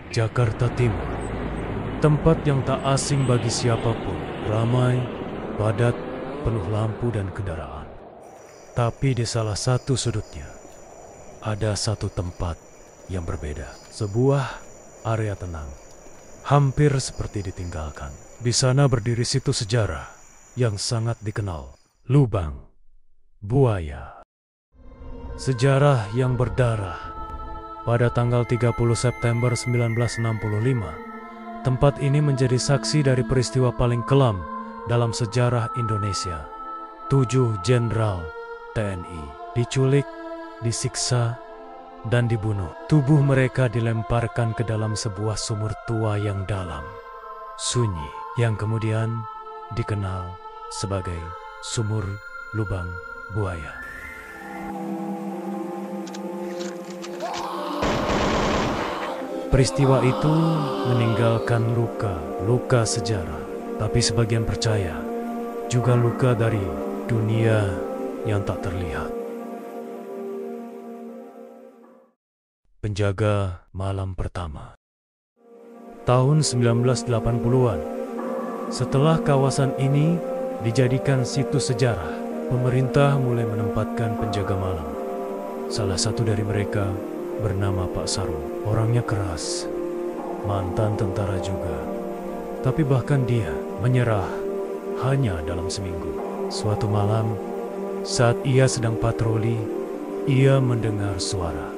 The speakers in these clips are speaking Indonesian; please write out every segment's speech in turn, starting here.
Jakarta Timur. Tempat yang tak asing bagi siapapun, ramai, padat, penuh lampu dan kendaraan. Tapi di salah satu sudutnya, ada satu tempat yang berbeda. Sebuah area tenang, hampir seperti ditinggalkan. Di sana berdiri situs sejarah yang sangat dikenal, Lubang Buaya. Sejarah yang berdarah. Pada tanggal 30 September 1965, tempat ini menjadi saksi dari peristiwa paling kelam dalam sejarah Indonesia. 7 jenderal TNI diculik, disiksa, dan dibunuh. Tubuh mereka dilemparkan ke dalam sebuah sumur tua yang dalam, sunyi, yang kemudian dikenal sebagai Sumur Lubang Buaya. Peristiwa itu meninggalkan luka sejarah, tapi sebagian percaya juga luka dari dunia yang tak terlihat. Penjaga malam pertama. Tahun 1980-an, setelah kawasan ini dijadikan situs sejarah, pemerintah mulai menempatkan penjaga malam. Salah satu dari mereka bernama Pak Sarung. Orangnya keras, mantan tentara juga. Tapi bahkan dia menyerah hanya dalam seminggu. Suatu malam, saat ia sedang patroli, ia mendengar suara.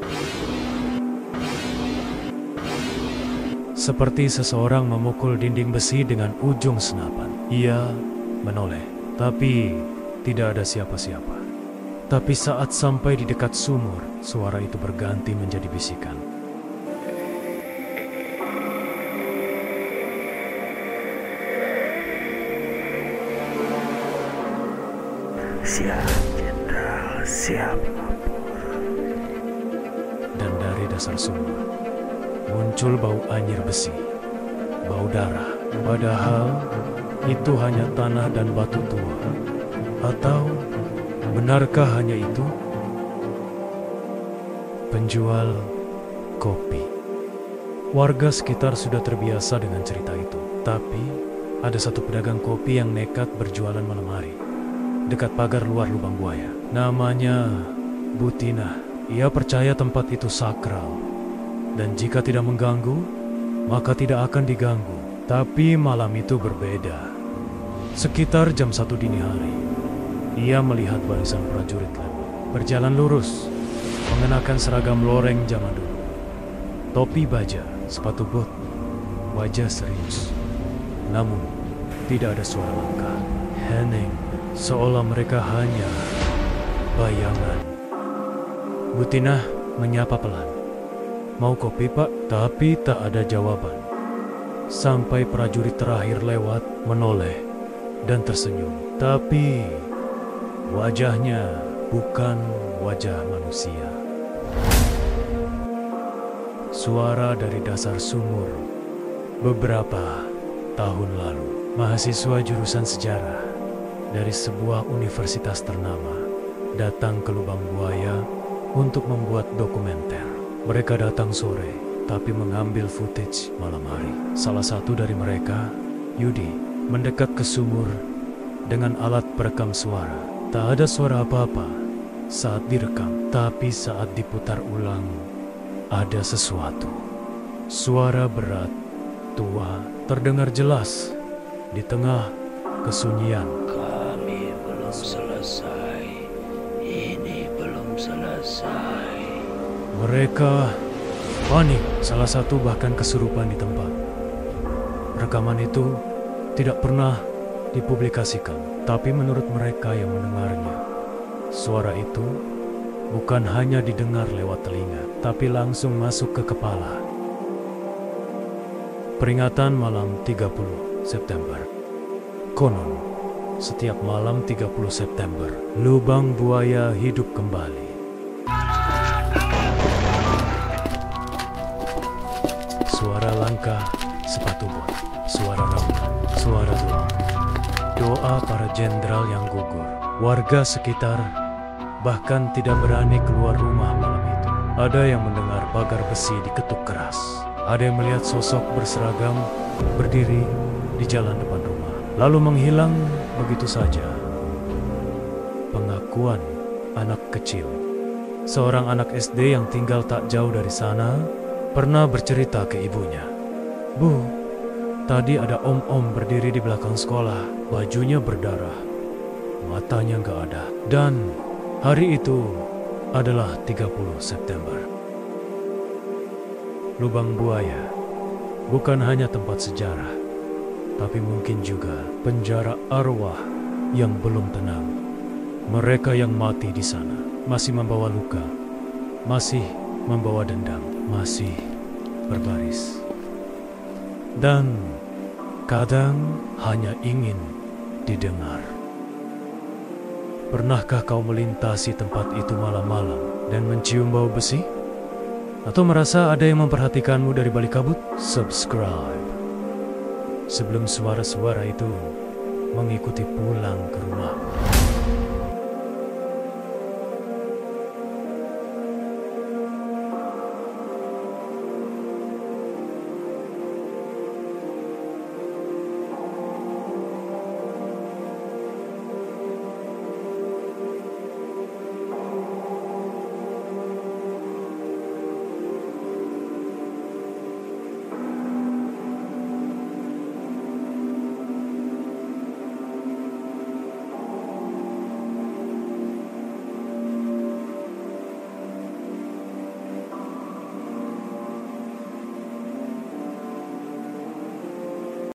Seperti seseorang memukul dinding besi dengan ujung senapan. Ia menoleh, tapi tidak ada siapa-siapa. Tapi saat sampai di dekat sumur, suara itu berganti menjadi bisikan. Siap, Jenderal, siap lapor. Dan dari dasar sumur muncul bau anyir besi, bau darah. Padahal itu hanya tanah dan batu tua. Atau benarkah hanya itu? Penjual kopi. Warga sekitar sudah terbiasa dengan cerita itu. Tapi ada satu pedagang kopi yang nekat berjualan malam hari dekat pagar luar Lubang Buaya. Namanya Butina. Ia percaya tempat itu sakral, dan jika tidak mengganggu, maka tidak akan diganggu. Tapi malam itu berbeda. Sekitar jam 1 dini hari, ia melihat barisan prajurit lewat, berjalan lurus, mengenakan seragam loreng zaman dulu. Topi baja, sepatu bot, wajah serius. Namun, tidak ada suara langkah. Hening, seolah mereka hanya bayangan. Butinah menyapa pelan. Mau kopi, Pak? Tapi tak ada jawaban. Sampai prajurit terakhir lewat, menoleh dan tersenyum. Tapi wajahnya bukan wajah manusia. Suara dari dasar sumur. Beberapa tahun lalu, mahasiswa jurusan sejarah dari sebuah universitas ternama datang ke Lubang Buaya untuk membuat dokumenter. Mereka datang sore, tapi mengambil footage malam hari. Salah satu dari mereka, Yudi, mendekat ke sumur dengan alat perekam suara. Tak ada suara apa-apa saat direkam, tapi saat diputar ulang, ada sesuatu. Suara berat, tua, terdengar jelas di tengah kesunyian. Kami belum selesai. Ini belum selesai. Mereka panik, salah satu bahkan kesurupan di tempat. Rekaman itu tidak pernah dipublikasikan, tapi menurut mereka yang mendengarnya, suara itu bukan hanya didengar lewat telinga, tapi langsung masuk ke kepala. Peringatan malam 30 September. Konon, setiap malam 30 September, Lubang Buaya hidup kembali. Suara langkah, sepatu bot, suara raungan, suara doa. Doa para jenderal yang gugur. Warga sekitar bahkan tidak berani keluar rumah malam itu. Ada yang mendengar pagar besi diketuk keras. Ada yang melihat sosok berseragam berdiri di jalan depan rumah, lalu menghilang begitu saja. Pengakuan anak kecil. Seorang anak SD yang tinggal tak jauh dari sana pernah bercerita ke ibunya. "Bu, tadi ada om-om berdiri di belakang sekolah, bajunya berdarah, matanya nggak ada. Dan hari itu adalah 30 September. Lubang buaya bukan hanya tempat sejarah, tapi mungkin juga penjara arwah yang belum tenang. Mereka yang mati di sana masih membawa luka, masih membawa dendam, masih berbaris. Dan kadang hanya ingin didengar." Pernahkah kau melintasi tempat itu malam-malam dan mencium bau besi? Atau merasa ada yang memperhatikanmu dari balik kabut? Subscribe sebelum suara-suara itu mengikuti pulang ke rumah.